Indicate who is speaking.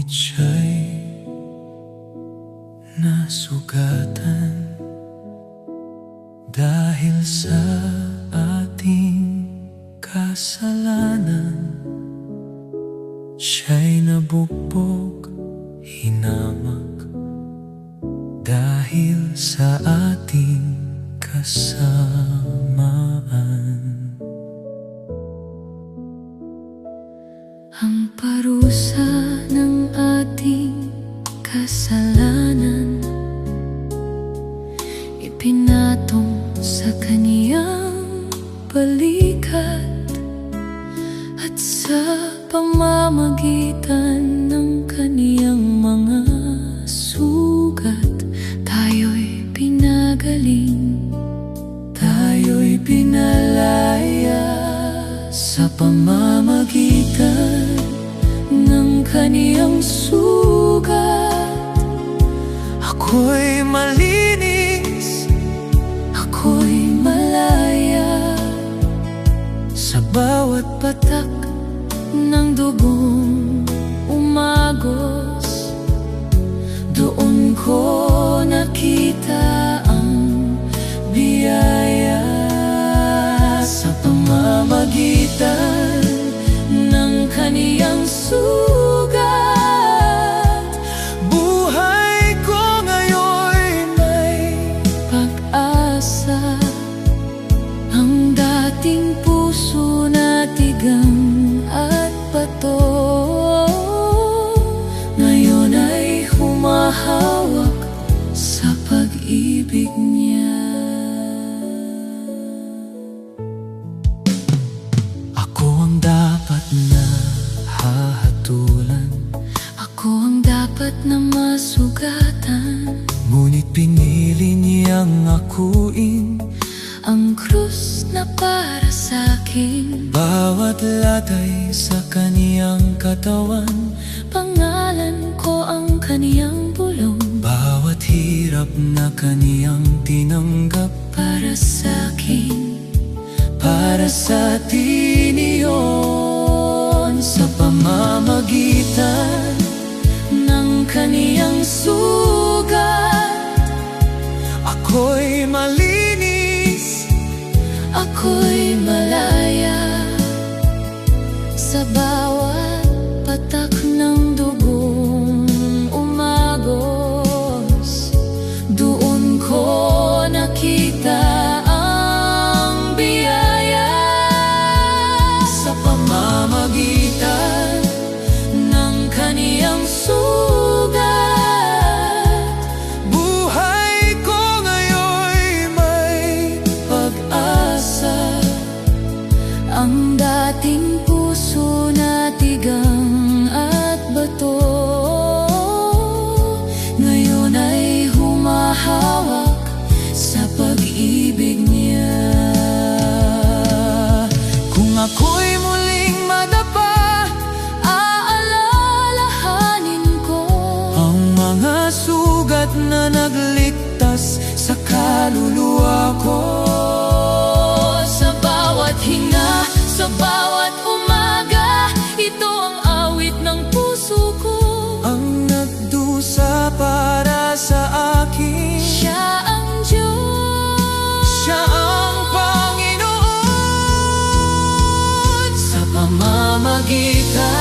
Speaker 1: siya'y nasugatan dahil sa ating kasalanan. Siya'y nabugbog, hinamak dahil sa ating kasamaan.
Speaker 2: Ang parusa ng ating kasalanan ipinatong sa kaniyang balikat, at sa pamamagitan ng kaniyang mga sugat tayo'y pinagaling, tayo'y pinalaya. Sa pamamagitan ng kaniyang sugat,
Speaker 1: ako'y malinis,
Speaker 2: ako'y malaya.
Speaker 1: sa bawat
Speaker 2: Patak ng dugong umagos, doon ko nakita ang biyaya.
Speaker 1: sa pamamagitan
Speaker 2: ng kaniyang sugat,
Speaker 1: buhay ko ngayon may
Speaker 2: pag-asa. Ang dating puso na tigang at bato, ngayon ay humahawak sa pag-ibig niya.
Speaker 1: Ako ang dapat na hahatulan,
Speaker 2: Ako ang dapat na masugatan,
Speaker 1: ngunit pinili niyang akuin
Speaker 2: ang krus na para sa'kin.
Speaker 1: bawat latay sa kaniyang katawan,
Speaker 2: Pangalan ko ang kaniyang bulong,
Speaker 1: bawat hirap na kaniyang tinanggap.
Speaker 2: para sa'kin,
Speaker 1: Para sa atin iyon, sa pamamagitan
Speaker 2: ng kaniyang sugat,
Speaker 1: ako'y malinis,
Speaker 2: ako'y malaya. Sa bawat patak ng dugong umagos, doon ko nakita ang biyaya.
Speaker 1: sa pamamagitan
Speaker 2: ng kaniyang sugat,
Speaker 1: buhay ko ngayon may
Speaker 2: pag-asa. Ang dating puso na tigang at bato, ngayon ay humahawak sa pag-ibig niya.
Speaker 1: kung ako'y muling madapa,
Speaker 2: Aalalahanin ko
Speaker 1: ang mga sugat na nagligtas sa kaluluwa ko.
Speaker 2: sa bawat hinga, sa bawat umaga, ito ang awit ng puso ko.
Speaker 1: Ang nagdusa para sa akin,
Speaker 2: Siya ang Diyos,
Speaker 1: siya ang Panginoon.
Speaker 2: sa pamamagitan